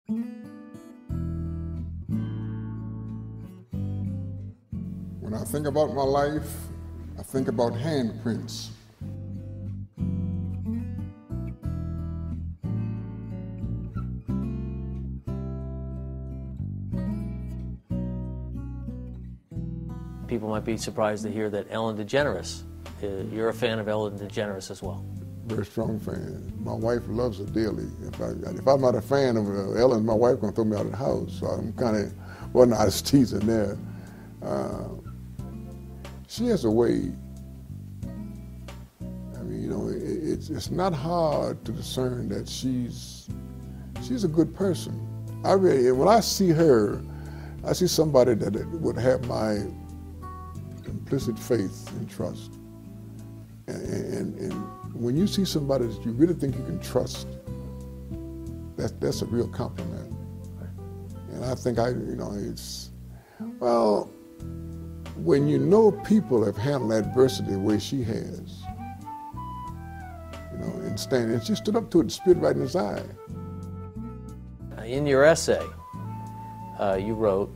When I think about my life, I think about handprints. People might be surprised to hear that Ellen DeGeneres, you're a fan of Ellen DeGeneres as well. Very strong fan. My wife loves her dearly. If I'm not a fan of Ellen, my wife gonna throw me out of the house. So I'm kind of, well, no, I was teasing there. She has a way. I mean, you know, it's not hard to discern that she's a good person. When I see her, I see somebody that would have my implicit faith and trust. And when you see somebody that you really think you can trust, that's a real compliment. And I think well, when you know people have handled adversity the way she has, you know, and she stood up to it and spit right in his eye. In your essay, you wrote,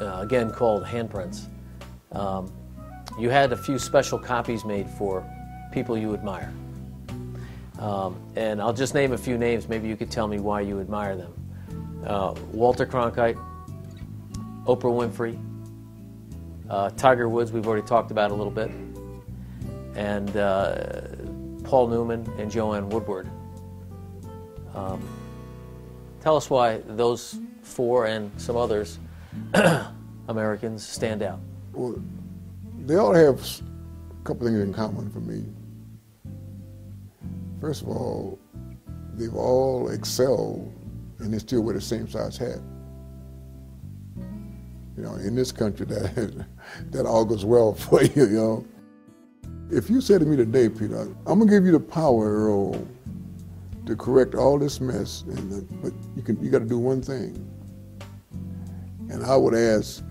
again called Handprints, you had a few special copies made for people you admire. And I'll just name a few names. Maybe you could tell me why you admire them. Walter Cronkite, Oprah Winfrey, Tiger Woods, we've already talked about a little bit, and Paul Newman and Joanne Woodward. Tell us why those four and some others, Americans, stand out. Well, they all have a couple things in common for me. First of all, they've all excelled and they still wear the same size hat. You know, in this country, that augurs well for you, you know. If you said to me today, Peter, I'm gonna give you the power, Earl, to correct all this mess, but you got to do one thing. And I would ask,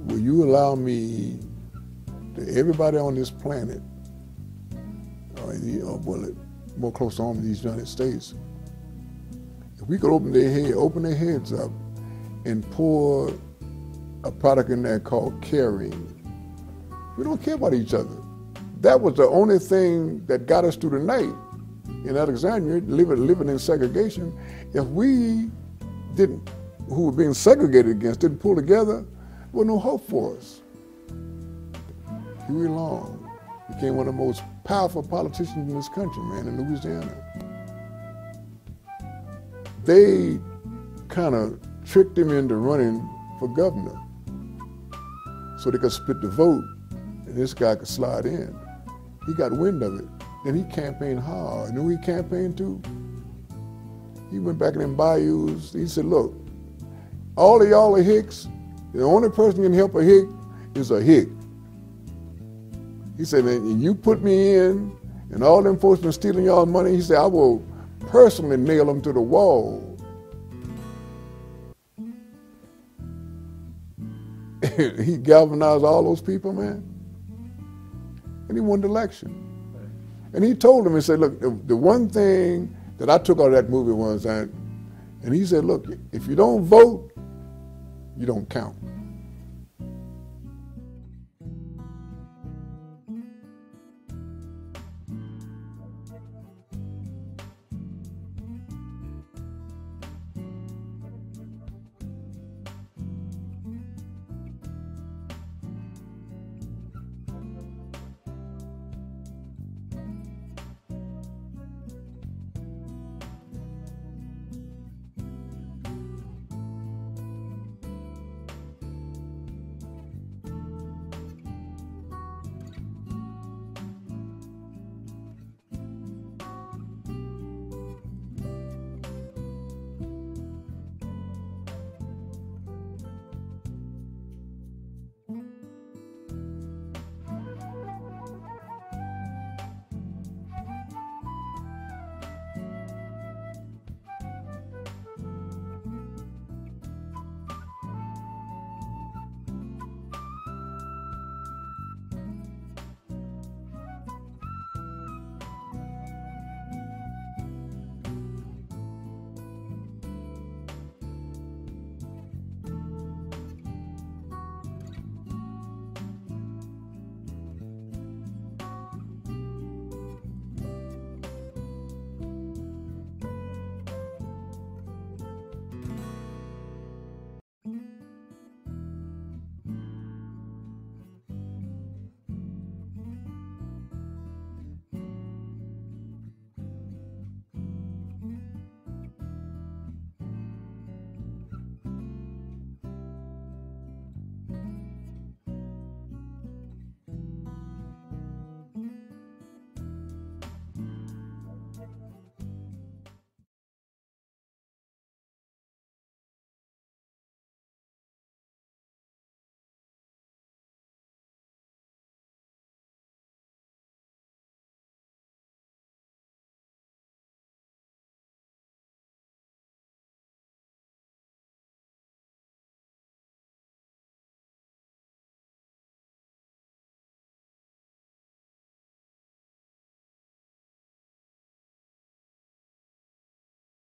will you allow me, to everybody on this planet, more close to home in these United States, if we could open their heads up and pour a product in there called caring. We don't care about each other. That was the only thing that got us through the night in Alexandria, living in segregation. If we didn't, who were being segregated against, didn't pull together, there was no hope for us. Huey Long became one of the most powerful politicians in this country, man, in Louisiana. They kind of tricked him into running for governor so they could split the vote and this guy could slide in. He got wind of it. Then he campaigned hard. You know who he campaigned to? He went back in them bayous. He said, look, all of y'all are Hicks. The only person who can help a Hick is a Hick. He said, man, you put me in, and all them folks been stealing y'all money. He said, I will personally nail them to the wall. He galvanized all those people, man. And he won the election. And he told them, he said, look, the one thing that I took out of that movie was that, and he said, look, if you don't vote, you don't count.